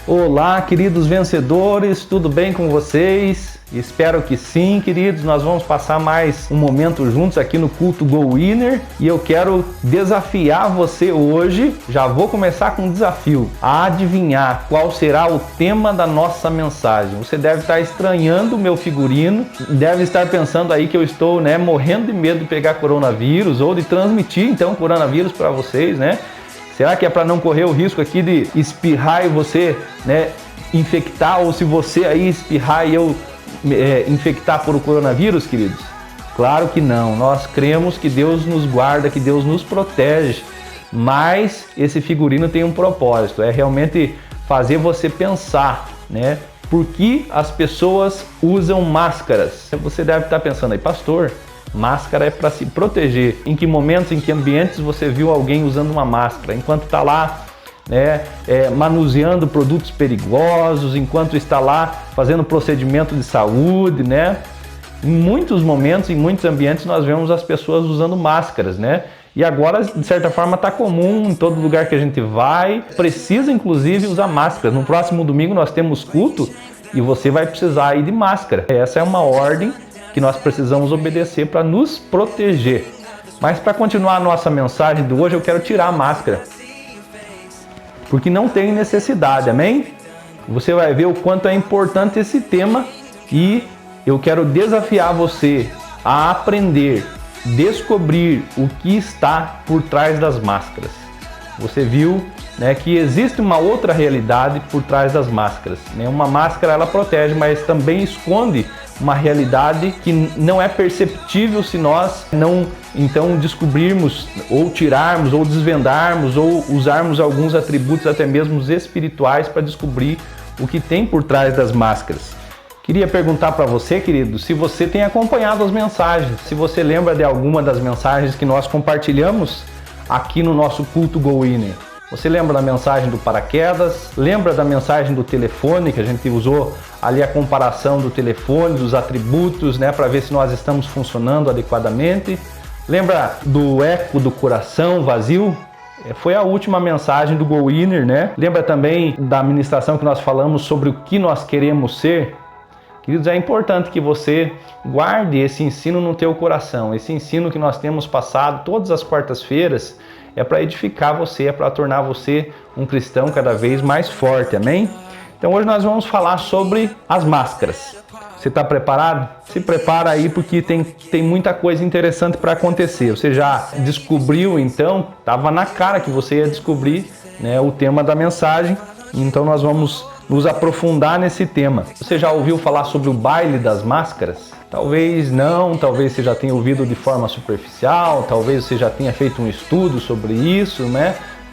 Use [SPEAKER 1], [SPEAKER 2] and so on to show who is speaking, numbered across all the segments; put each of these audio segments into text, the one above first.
[SPEAKER 1] Olá, queridos vencedores, tudo bem com vocês? Espero que sim, queridos. Nós vamos passar mais um momento juntos aqui no Culto Go Winner e eu quero desafiar você hoje. Já vou começar com um desafio, a adivinhar qual será o tema da nossa mensagem. Você deve estar estranhando o meu figurino, deve estar pensando aí que eu estou, morrendo de medo de pegar coronavírus ou de transmitir então coronavírus para vocês, Será que é para não correr o risco aqui de espirrar e você, infectar, ou se você aí espirrar e eu infectar por o coronavírus, queridos? Claro que não. Nós cremos que Deus nos guarda, que Deus nos protege, mas esse figurino tem um propósito, é realmente fazer você pensar, por que as pessoas usam máscaras? Você deve estar pensando aí, pastor, máscara é para se proteger. Em que momentos, em que ambientes você viu alguém usando uma máscara? Enquanto está lá manuseando produtos perigosos, enquanto está lá fazendo procedimento de saúde, Em muitos momentos, em muitos ambientes, nós vemos as pessoas usando máscaras, E agora, de certa forma, está comum em todo lugar que a gente vai. Precisa, inclusive, usar máscara. No próximo domingo nós temos culto e você vai precisar ir de máscara. Essa é uma ordem que nós precisamos obedecer para nos proteger. Mas para continuar a nossa mensagem de hoje, eu quero tirar a máscara, porque não tem necessidade, amém? Você vai ver o quanto é importante esse tema e eu quero desafiar você a aprender, descobrir o que está por trás das máscaras. Você viu, que existe uma outra realidade por trás das máscaras. Uma máscara ela protege, mas também esconde uma realidade que não é perceptível se nós não então descobrirmos ou tirarmos ou desvendarmos ou usarmos alguns atributos até mesmo espirituais para descobrir o que tem por trás das máscaras. Queria perguntar para você, querido, se você tem acompanhado as mensagens, se você lembra de alguma das mensagens que nós compartilhamos aqui no nosso Culto Go Winner. Você lembra da mensagem do paraquedas? Lembra da mensagem do telefone, que a gente usou ali a comparação do telefone, dos atributos, para ver se nós estamos funcionando adequadamente? Lembra do eco do coração vazio? Foi a última mensagem do Go Winner, Lembra também da ministração que nós falamos sobre o que nós queremos ser? Queridos, é importante que você guarde esse ensino no teu coração. Esse ensino que nós temos passado todas as quartas-feiras é para edificar você, é para tornar você um cristão cada vez mais forte, amém? Então hoje nós vamos falar sobre as máscaras. Você está preparado? Se prepara aí porque tem muita coisa interessante para acontecer. Você já descobriu então, estava na cara que você ia descobrir o tema da mensagem, então nós vamos nos aprofundar nesse tema. Você já ouviu falar sobre o baile das máscaras? Talvez não, talvez você já tenha ouvido de forma superficial, talvez você já tenha feito um estudo sobre isso,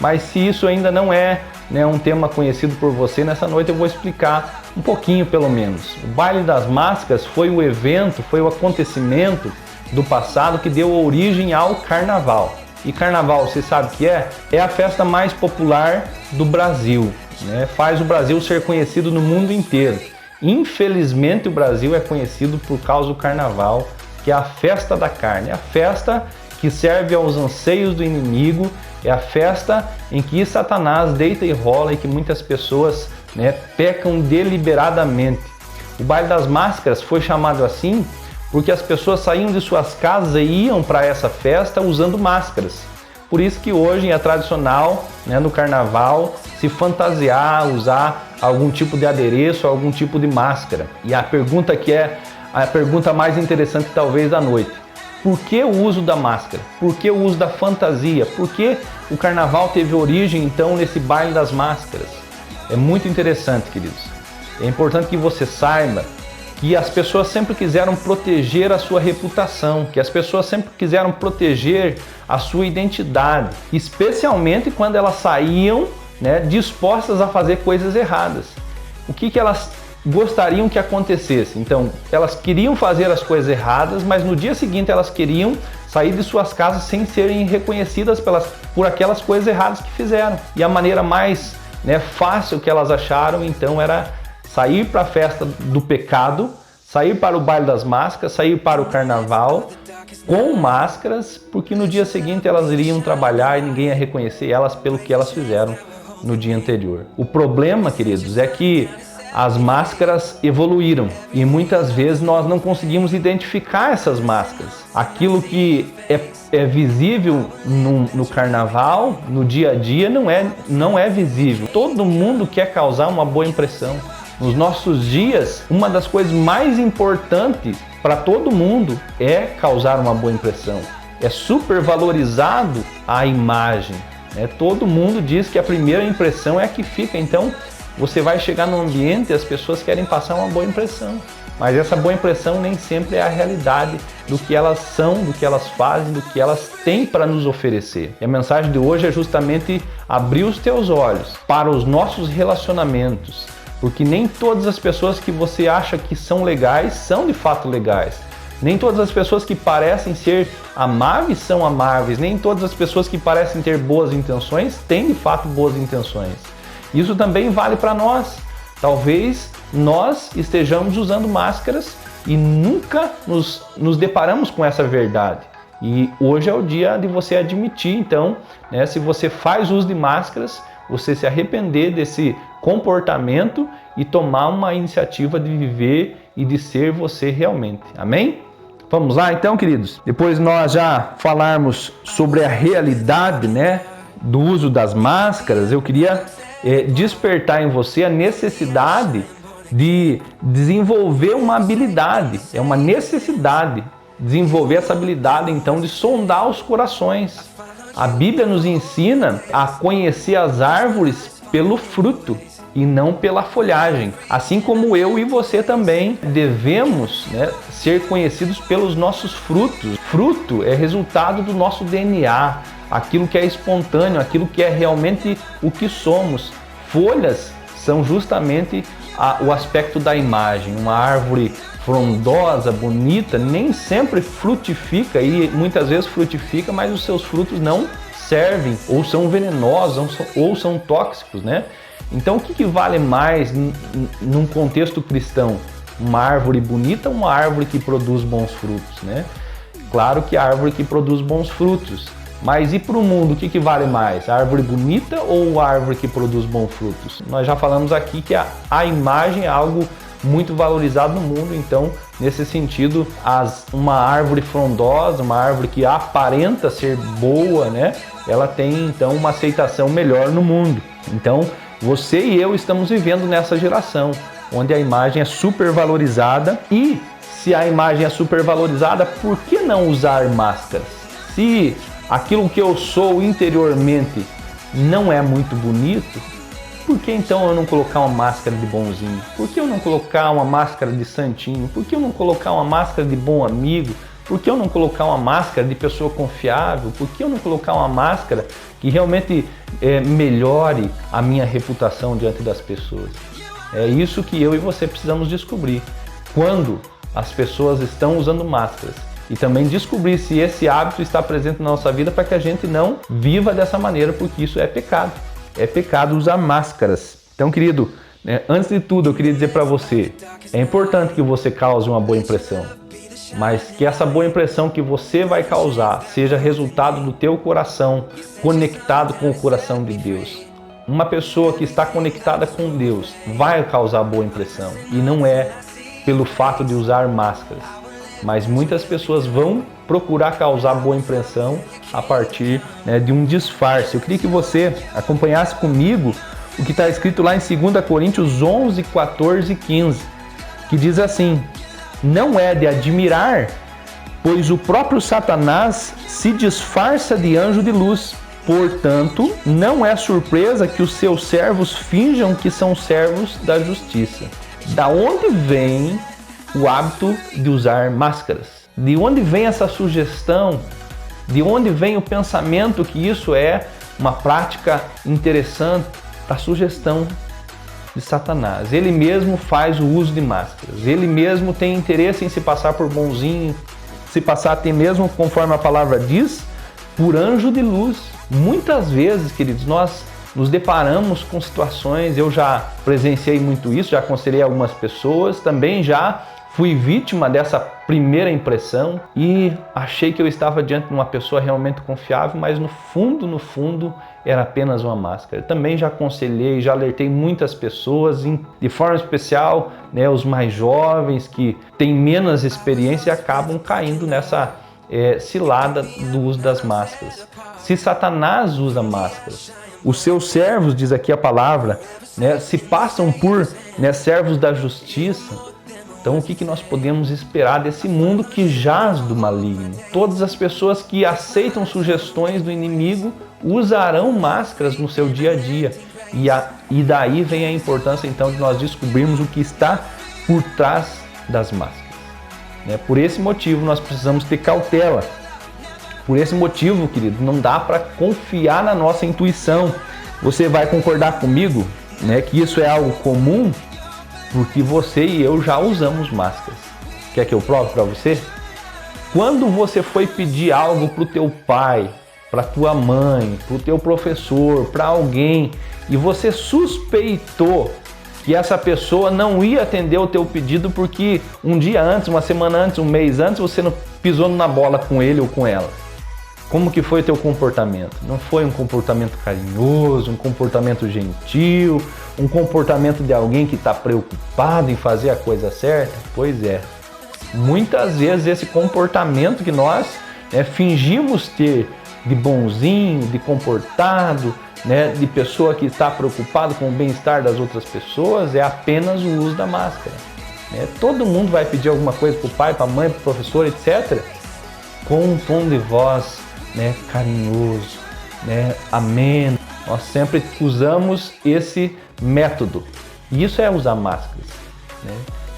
[SPEAKER 1] Mas se isso ainda não é um tema conhecido por você, nessa noite eu vou explicar um pouquinho pelo menos. O baile das máscaras foi o evento, foi o acontecimento do passado que deu origem ao carnaval. E carnaval, você sabe o que é? É a festa mais popular do Brasil, Faz o Brasil ser conhecido no mundo inteiro. Infelizmente o Brasil é conhecido por causa do carnaval, que é a festa da carne, a festa que serve aos anseios do inimigo, é a festa em que Satanás deita e rola e que muitas pessoas pecam deliberadamente. O baile das máscaras foi chamado assim porque as pessoas saíam de suas casas e iam para essa festa usando máscaras. Por isso que hoje é tradicional, no carnaval, se fantasiar, usar algum tipo de adereço, algum tipo de máscara. E a pergunta que é a pergunta mais interessante talvez da noite: por que o uso da máscara? Por que o uso da fantasia? Por que o carnaval teve origem então nesse baile das máscaras? É muito interessante, queridos. É importante que você saiba que as pessoas sempre quiseram proteger a sua reputação, que as pessoas sempre quiseram proteger a sua identidade, especialmente quando elas saíam dispostas a fazer coisas erradas. O que elas gostariam que acontecesse? Então, elas queriam fazer as coisas erradas, mas no dia seguinte elas queriam sair de suas casas sem serem reconhecidas por aquelas coisas erradas que fizeram. E a maneira mais fácil que elas acharam, então, era sair para a festa do pecado, sair para o baile das máscaras, sair para o carnaval com máscaras, porque no dia seguinte elas iriam trabalhar e ninguém ia reconhecer elas pelo que elas fizeram no dia anterior. O problema, queridos, é que as máscaras evoluíram e muitas vezes nós não conseguimos identificar essas máscaras. Aquilo que é visível no carnaval, no dia a dia, não é visível. Todo mundo quer causar uma boa impressão. Nos nossos dias, uma das coisas mais importantes para todo mundo é causar uma boa impressão. É super valorizado a imagem. Todo mundo diz que a primeira impressão é a que fica. Então, você vai chegar no ambiente e as pessoas querem passar uma boa impressão. Mas essa boa impressão nem sempre é a realidade do que elas são, do que elas fazem, do que elas têm para nos oferecer. E a mensagem de hoje é justamente abrir os teus olhos para os nossos relacionamentos. Porque nem todas as pessoas que você acha que são legais são de fato legais. Nem todas as pessoas que parecem ser amáveis são amáveis. Nem todas as pessoas que parecem ter boas intenções têm de fato boas intenções. Isso também vale para nós. Talvez nós estejamos usando máscaras e nunca nos deparamos com essa verdade. E hoje é o dia de você admitir, então, se você faz uso de máscaras, você se arrepender desse comportamento e tomar uma iniciativa de viver e de ser você realmente. Amém? Vamos lá então, queridos? Depois nós já falarmos sobre a realidade, do uso das máscaras, eu queria despertar em você a necessidade de desenvolver uma habilidade. É uma necessidade desenvolver essa habilidade, então, de sondar os corações. A Bíblia nos ensina a conhecer as árvores pelo fruto e não pela folhagem. Assim como eu e você também devemos ser conhecidos pelos nossos frutos. Fruto é resultado do nosso DNA, aquilo que é espontâneo, aquilo que é realmente o que somos. Folhas são justamente o aspecto da imagem. Uma árvore frondosa, bonita, nem sempre frutifica e muitas vezes frutifica, mas os seus frutos não servem, ou são venenosos, ou são tóxicos, Então, o que vale mais num contexto cristão? Uma árvore bonita ou uma árvore que produz bons frutos, Claro que a árvore que produz bons frutos. Mas e para o mundo, o que vale mais? A árvore bonita ou a árvore que produz bons frutos? Nós já falamos aqui que a imagem é algo muito valorizado no mundo, então, nesse sentido, uma árvore frondosa, uma árvore que aparenta ser boa, ela tem, então, uma aceitação melhor no mundo. Então, você e eu estamos vivendo nessa geração, onde a imagem é super valorizada. E se a imagem é super valorizada, por que não usar máscaras? Se aquilo que eu sou interiormente não é muito bonito, por que então eu não colocar uma máscara de bonzinho? Por que eu não colocar uma máscara de santinho? Por que eu não colocar uma máscara de bom amigo? Por que eu não colocar uma máscara de pessoa confiável? Por que eu não colocar uma máscara que realmente melhore a minha reputação diante das pessoas? É isso que eu e você precisamos descobrir. Quando as pessoas estão usando máscaras, e também descobrir se esse hábito está presente na nossa vida para que a gente não viva dessa maneira, porque isso é pecado. É pecado usar máscaras. Então, querido, antes de tudo, eu queria dizer para você, é importante que você cause uma boa impressão, mas que essa boa impressão que você vai causar seja resultado do teu coração conectado com o coração de Deus. Uma pessoa que está conectada com Deus vai causar boa impressão, e não é pelo fato de usar máscaras. Mas muitas pessoas vão procurar causar boa impressão a partir de um disfarce. Eu queria que você acompanhasse comigo o que está escrito lá em 2 Coríntios 11, 14 e 15, que diz assim: não é de admirar, pois o próprio Satanás se disfarça de anjo de luz. Portanto, não é surpresa que os seus servos finjam que são servos da justiça. Da onde vem o hábito de usar máscaras? De onde vem essa sugestão? De onde vem o pensamento que isso é uma prática interessante? A sugestão de Satanás. Ele mesmo faz o uso de máscaras. Ele mesmo tem interesse em se passar por bonzinho, se passar até mesmo, conforme a palavra diz, por anjo de luz. Muitas vezes, queridos, nós nos deparamos com situações, eu já presenciei muito isso, já aconselhei algumas pessoas, também já fui vítima dessa primeira impressão e achei que eu estava diante de uma pessoa realmente confiável, mas no fundo, era apenas uma máscara. Também já aconselhei, já alertei muitas pessoas, de forma especial, né, os mais jovens que têm menos experiência e acabam caindo nessa cilada do uso das máscaras. Se Satanás usa máscaras, os seus servos, diz aqui a palavra, né, se passam por, né, servos da justiça. Então o que nós podemos esperar desse mundo que jaz do maligno? Todas as pessoas que aceitam sugestões do inimigo usarão máscaras no seu dia a dia. E daí vem a importância então de nós descobrirmos o que está por trás das máscaras. Por esse motivo nós precisamos ter cautela. Por esse motivo, querido, não dá para confiar na nossa intuição. Você vai concordar comigo, né, que isso é algo comum? Porque você e eu já usamos máscaras. Quer que eu prove para você? Quando você foi pedir algo para o teu pai, para tua mãe, para o teu professor, para alguém, e você suspeitou que essa pessoa não ia atender o teu pedido porque um dia antes, uma semana antes, um mês antes, você não pisou na bola com ele ou com ela. Como que foi o teu comportamento? Não foi um comportamento carinhoso, um comportamento gentil, um comportamento de alguém que está preocupado em fazer a coisa certa? Pois é. Muitas vezes esse comportamento que nós fingimos ter de bonzinho, de comportado, de pessoa que está preocupado com o bem-estar das outras pessoas, é apenas o uso da máscara. Todo mundo vai pedir alguma coisa para o pai, para a mãe, para o professor, etc., com um tom de voz carinhoso, ameno. Nós sempre usamos esse método. E isso é usar máscaras.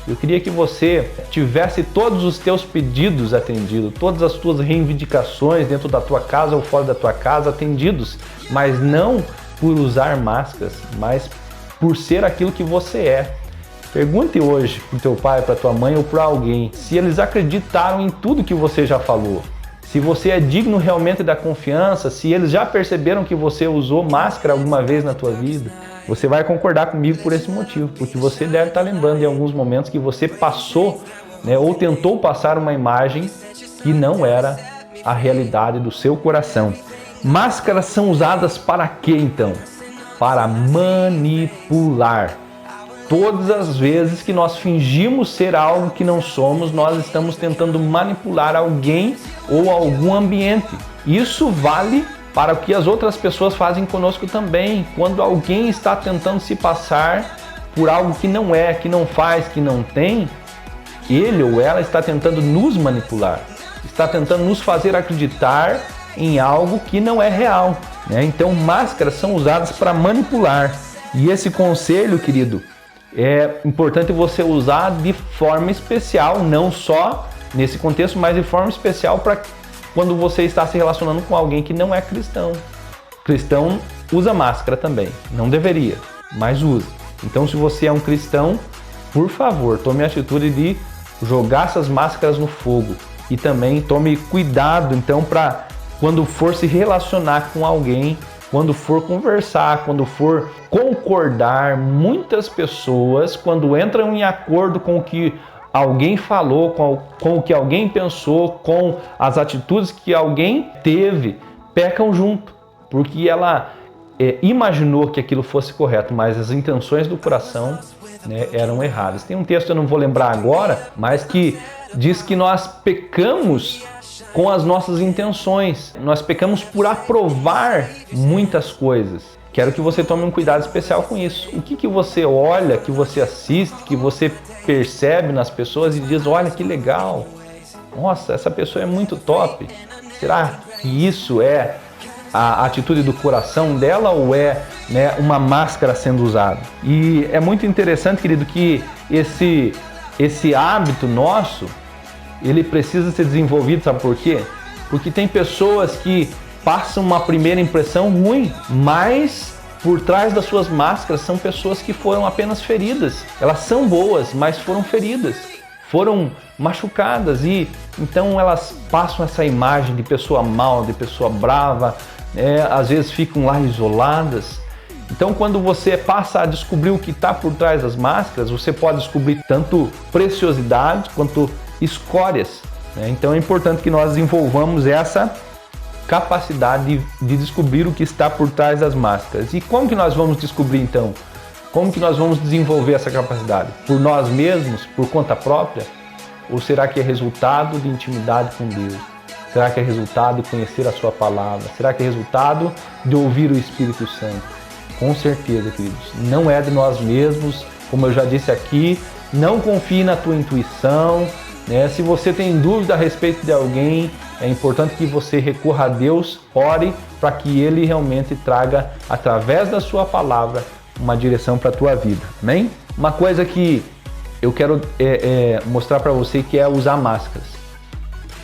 [SPEAKER 1] Eu queria que você tivesse todos os teus pedidos atendidos, todas as tuas reivindicações dentro da tua casa ou fora da tua casa atendidos, mas não por usar máscaras, mas por ser aquilo que você é. Pergunte hoje para o teu pai, para tua mãe ou para alguém se eles acreditaram em tudo que você já falou. Se você é digno realmente da confiança, se eles já perceberam que você usou máscara alguma vez na tua vida. Você vai concordar comigo por esse motivo, porque você deve estar lembrando em alguns momentos que você passou, ou tentou passar uma imagem que não era a realidade do seu coração. Máscaras são usadas para quê então? Para manipular. Todas as vezes que nós fingimos ser algo que não somos, nós estamos tentando manipular alguém ou algum ambiente. Isso vale para o que as outras pessoas fazem conosco também. Quando alguém está tentando se passar por algo que não é, que não faz, que não tem, ele ou ela está tentando nos manipular, está tentando nos fazer acreditar em algo que não é real. Então, máscaras são usadas para manipular. E esse conselho, querido, é importante você usar de forma especial, não só nesse contexto, mas de forma especial para quando você está se relacionando com alguém que não é cristão. Cristão usa máscara também, não deveria, mas usa. Então, se você é um cristão, por favor, tome a atitude de jogar essas máscaras no fogo. E também tome cuidado, então, para quando for se relacionar com alguém, quando for conversar, quando for concordar. Muitas pessoas, quando entram em acordo com o que alguém falou, com o que alguém pensou, com as atitudes que alguém teve, pecam junto, porque ela imaginou que aquilo fosse correto, mas as intenções do coração eram erradas. Tem um texto, eu não vou lembrar agora, mas que diz que nós pecamos com as nossas intenções, nós pecamos por aprovar muitas coisas. Quero que você tome um cuidado especial com isso. O que você olha, que você assiste, que você percebe nas pessoas e diz, olha que legal, nossa, essa pessoa é muito top. Será que isso é a atitude do coração dela ou é uma máscara sendo usada? E é muito interessante, querido, que esse hábito nosso, ele precisa ser desenvolvido, sabe por quê? Porque tem pessoas que passam uma primeira impressão ruim, mas por trás das suas máscaras são pessoas que foram apenas feridas. Elas são boas, mas foram feridas, foram machucadas, e então elas passam essa imagem de pessoa mal, de pessoa brava, às vezes ficam lá isoladas. Então, quando você passa a descobrir o que está por trás das máscaras, você pode descobrir tanto preciosidades quanto escórias, né? Então é importante que nós desenvolvamos essa capacidade de descobrir o que está por trás das máscaras. E como que nós vamos descobrir então? Como que nós vamos desenvolver essa capacidade? Por nós mesmos, por conta própria? Ou será que é resultado de intimidade com Deus? Será que é resultado de conhecer a sua palavra? Será que é resultado de ouvir o Espírito Santo? Com certeza, queridos, não é de nós mesmos, como eu já disse aqui, não confie na tua intuição, né? Se você tem dúvida a respeito de alguém, é importante que você recorra a Deus, ore para que Ele realmente traga, através da sua palavra, uma direção para a tua vida, amém? Uma coisa que eu quero mostrar para você que é usar máscaras,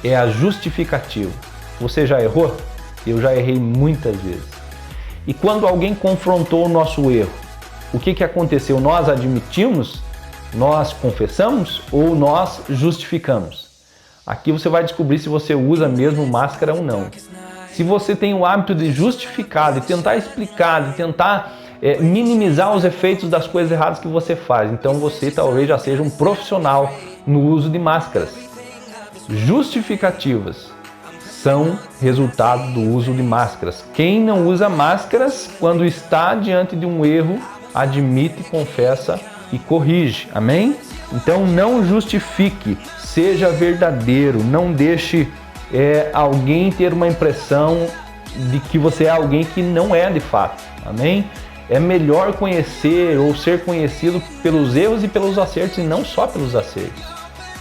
[SPEAKER 1] é a justificativa. Você já errou? Eu já errei muitas vezes. E quando alguém confrontou o nosso erro, o que aconteceu? Nós admitimos, nós confessamos ou nós justificamos? Aqui você vai descobrir se você usa mesmo máscara ou não. Se você tem o hábito de justificar, de tentar explicar, de tentar minimizar os efeitos das coisas erradas que você faz, então você talvez já seja um profissional no uso de máscaras. Justificativas são resultado do uso de máscaras. Quem não usa máscaras, quando está diante de um erro, admite, confessa e corrige. Amém? Então não justifique, seja verdadeiro, não deixe alguém ter uma impressão de que você é alguém que não é de fato. Amém? É melhor conhecer ou ser conhecido pelos erros e pelos acertos e não só pelos acertos.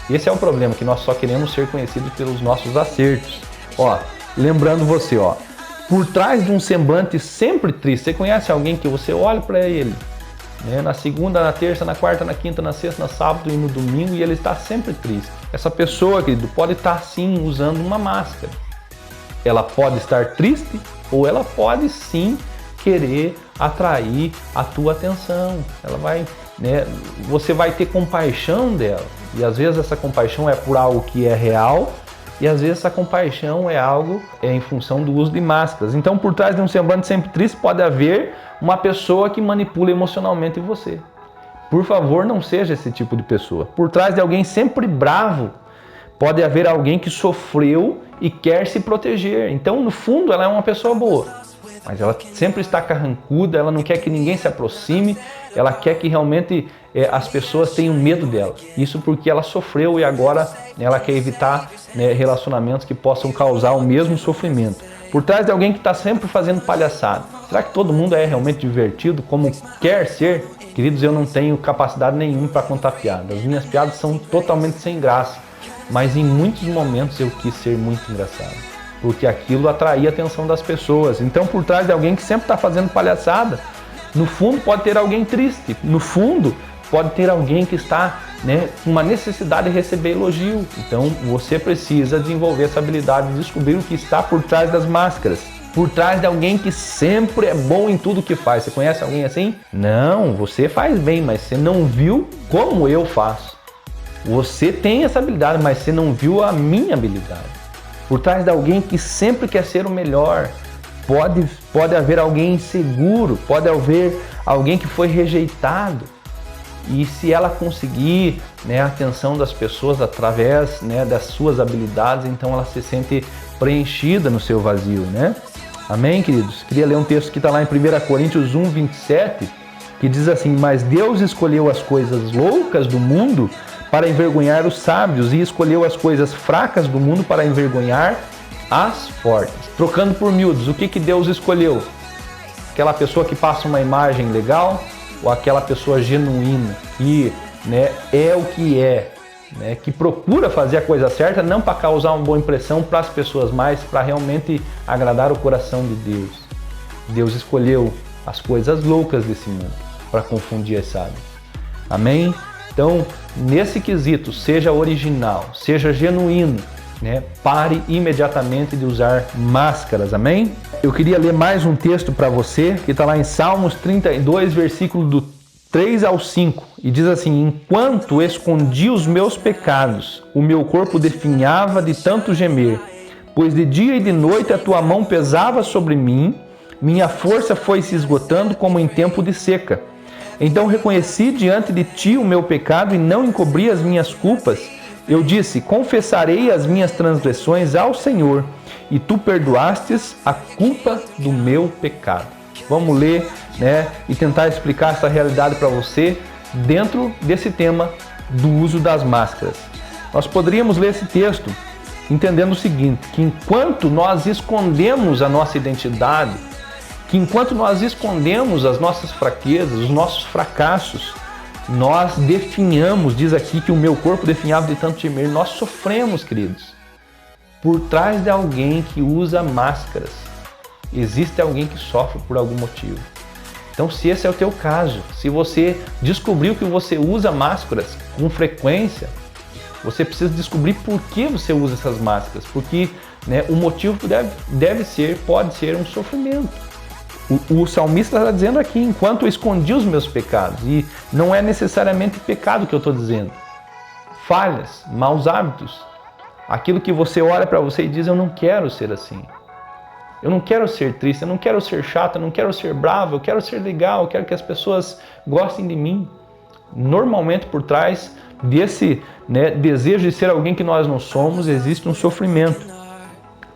[SPEAKER 1] Esse é o problema, que nós só queremos ser conhecidos pelos nossos acertos. Ó, lembrando você, ó, por trás de um semblante sempre triste, você conhece alguém que você olha para ele, né, na segunda, na terça, na quarta, na quinta, na sexta, no sábado e no domingo, e ele está sempre triste. Essa pessoa, querido, pode estar sim usando uma máscara. Ela pode estar triste ou ela pode sim querer atrair a tua atenção. Ela vai, né, você vai ter compaixão dela. E às vezes essa compaixão é por algo que é real, e às vezes essa compaixão é algo em função do uso de máscaras. Então, por trás de um semblante sempre triste, pode haver uma pessoa que manipula emocionalmente você. Por favor, não seja esse tipo de pessoa. Por trás de alguém sempre bravo, pode haver alguém que sofreu e quer se proteger. Então, no fundo, ela é uma pessoa boa, mas ela sempre está carrancuda, ela não quer que ninguém se aproxime, ela quer que realmente as pessoas tenham medo dela. Isso porque ela sofreu e agora ela quer evitar, né, relacionamentos que possam causar o mesmo sofrimento. Por trás de alguém que está sempre fazendo palhaçada. Será que todo mundo é realmente divertido como quer ser? Queridos, eu não tenho capacidade nenhuma para contar piadas. As minhas piadas são totalmente sem graça. Mas em muitos momentos eu quis ser muito engraçado, porque aquilo atraía a atenção das pessoas. Então, por trás de alguém que sempre está fazendo palhaçada, no fundo pode ter alguém triste. No fundo pode ter alguém que está, né, com uma necessidade de receber elogio. Então você precisa desenvolver essa habilidade de descobrir o que está por trás das máscaras. Por trás de alguém que sempre é bom em tudo que faz. Você conhece alguém assim? Não, você faz bem, mas você não viu como eu faço. Você tem essa habilidade, mas você não viu a minha habilidade. Por trás de alguém que sempre quer ser o melhor, pode haver alguém inseguro, pode haver alguém que foi rejeitado. E se ela conseguir, né, a atenção das pessoas através, né, das suas habilidades, então ela se sente preenchida no seu vazio, né? Amém, queridos? Queria ler um texto que está lá em 1 Coríntios 1, 27, que diz assim: mas Deus escolheu as coisas loucas do mundo para envergonhar os sábios, e escolheu as coisas fracas do mundo para envergonhar as fortes. Trocando por miúdos, o que Deus escolheu? Aquela pessoa que passa uma imagem legal ou aquela pessoa genuína, que, né, é o que é, né, que procura fazer a coisa certa, não para causar uma boa impressão para as pessoas, mas para realmente agradar o coração de Deus. Deus escolheu as coisas loucas desse mundo para confundir as sábias. Amém? Então, nesse quesito, seja original, seja genuíno, né? Pare imediatamente de usar máscaras, amém? Eu queria ler mais um texto para você, que está lá em Salmos 32, versículo do 3 ao 5, e diz assim: enquanto escondi os meus pecados, o meu corpo definhava de tanto gemer, pois de dia e de noite a tua mão pesava sobre mim, minha força foi se esgotando como em tempo de seca. Então reconheci diante de ti o meu pecado e não encobri as minhas culpas. Eu disse, confessarei as minhas transgressões ao Senhor, e tu perdoastes a culpa do meu pecado. Vamos ler, e tentar explicar essa realidade para você dentro desse tema do uso das máscaras. Nós poderíamos ler esse texto entendendo o seguinte, que enquanto nós escondemos a nossa identidade, que enquanto nós escondemos as nossas fraquezas, os nossos fracassos, nós definhamos, diz aqui que o meu corpo definhava de tanto temer, nós sofremos, queridos. Por trás de alguém que usa máscaras, existe alguém que sofre por algum motivo. Então, se esse é o teu caso, se você descobriu que você usa máscaras com frequência, você precisa descobrir por que você usa essas máscaras, porque o motivo pode ser um sofrimento. O salmista está dizendo aqui, enquanto eu escondi os meus pecados, e não é necessariamente pecado que eu estou dizendo, falhas, maus hábitos, aquilo que você olha para você e diz, eu não quero ser assim, eu não quero ser triste, eu não quero ser chato, eu não quero ser bravo, eu quero ser legal, eu quero que as pessoas gostem de mim. Normalmente por trás desse desejo de ser alguém que nós não somos, existe um sofrimento.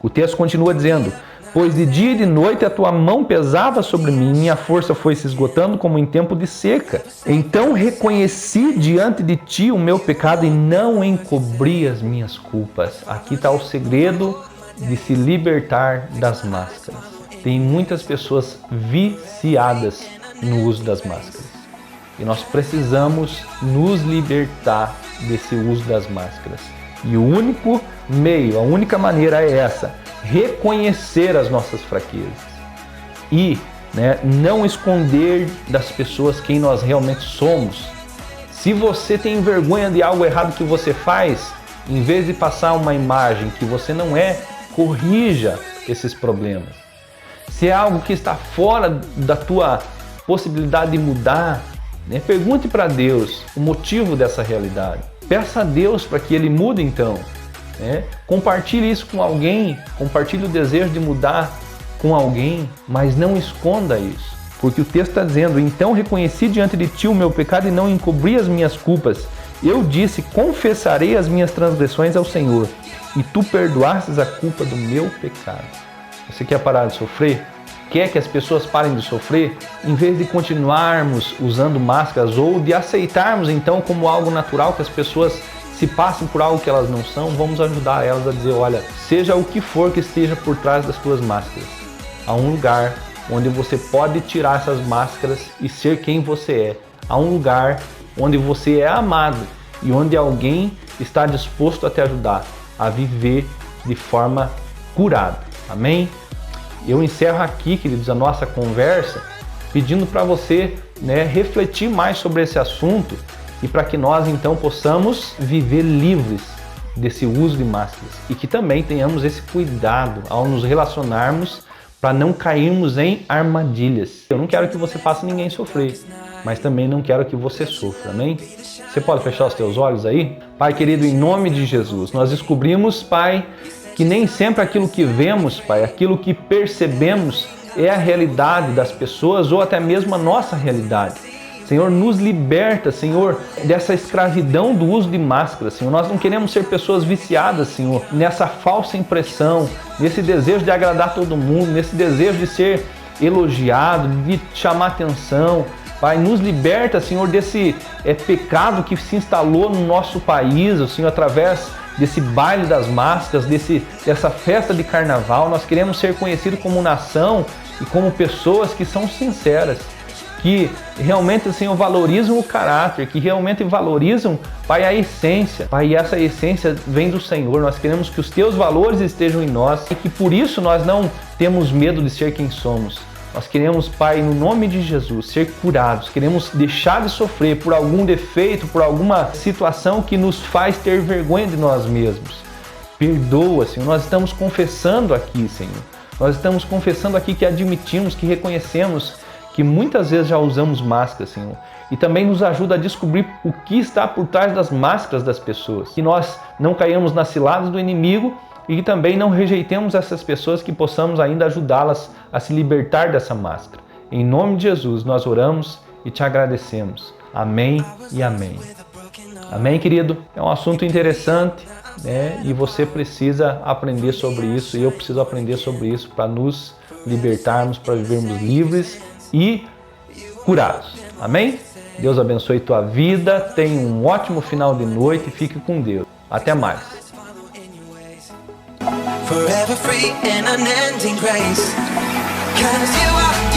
[SPEAKER 1] O texto continua dizendo, pois de dia e de noite a tua mão pesava sobre mim, minha força foi se esgotando como em tempo de seca. Então reconheci diante de ti o meu pecado e não encobri as minhas culpas. Aqui está o segredo de se libertar das máscaras. Tem muitas pessoas viciadas no uso das máscaras. E nós precisamos nos libertar desse uso das máscaras. E o único meio, a única maneira é essa, reconhecer as nossas fraquezas e não esconder das pessoas quem nós realmente somos. Se você tem vergonha de algo errado que você faz, em vez de passar uma imagem que você não é, corrija esses problemas. Se é algo que está fora da tua possibilidade de mudar, pergunte para Deus o motivo dessa realidade. Peça a Deus para que Ele mude então. Compartilhe isso com alguém, compartilhe o desejo de mudar com alguém, mas não esconda isso. Porque o texto está dizendo, então reconheci diante de ti o meu pecado e não encobri as minhas culpas. Eu disse, confessarei as minhas transgressões ao Senhor, e tu perdoastes a culpa do meu pecado. Você quer parar de sofrer? Quer que as pessoas parem de sofrer? Em vez de continuarmos usando máscaras ou de aceitarmos então como algo natural que as pessoas se passem por algo que elas não são, vamos ajudar elas a dizer, olha, seja o que for que esteja por trás das tuas máscaras, há um lugar onde você pode tirar essas máscaras e ser quem você é. Há um lugar onde você é amado e onde alguém está disposto a te ajudar a viver de forma curada. Amém? Eu encerro aqui, queridos, a nossa conversa pedindo para você refletir mais sobre esse assunto e para que nós então possamos viver livres desse uso de máscaras e que também tenhamos esse cuidado ao nos relacionarmos para não cairmos em armadilhas. Eu não quero que você faça ninguém sofrer, mas também não quero que você sofra, amém? Você pode fechar os teus olhos aí? Pai querido, em nome de Jesus, nós descobrimos, Pai, que nem sempre aquilo que vemos, Pai, aquilo que percebemos é a realidade das pessoas ou até mesmo a nossa realidade. Senhor, nos liberta, Senhor, dessa escravidão do uso de máscaras, Senhor. Nós não queremos ser pessoas viciadas, Senhor, nessa falsa impressão, nesse desejo de agradar todo mundo, nesse desejo de ser elogiado, de chamar atenção. Pai, nos liberta, Senhor, desse pecado que se instalou no nosso país, Senhor, através desse baile das máscaras, dessa festa de carnaval. Nós queremos ser conhecidos como nação e como pessoas que são sinceras, que realmente, Senhor, valorizam o caráter, que realmente valorizam, Pai, a essência. Pai, e essa essência vem do Senhor. Nós queremos que os Teus valores estejam em nós e que por isso nós não temos medo de ser quem somos. Nós queremos, Pai, no nome de Jesus, ser curados. Queremos deixar de sofrer por algum defeito, por alguma situação que nos faz ter vergonha de nós mesmos. Perdoa, Senhor. Nós estamos confessando aqui, Senhor. Nós estamos confessando aqui que admitimos, que reconhecemos que muitas vezes já usamos máscaras, Senhor. E também nos ajuda a descobrir o que está por trás das máscaras das pessoas. Que nós não caímos nas ciladas do inimigo e que também não rejeitemos essas pessoas, que possamos ainda ajudá-las a se libertar dessa máscara. Em nome de Jesus nós oramos e te agradecemos. Amém e amém. Amém, querido? É um assunto interessante, né? E você precisa aprender sobre isso, e eu preciso aprender sobre isso para nos libertarmos, para vivermos livres e curados. Amém? Deus abençoe tua vida, tenha um ótimo final de noite e fique com Deus. Até mais.
[SPEAKER 2] Forever free in unending grace, 'cause you are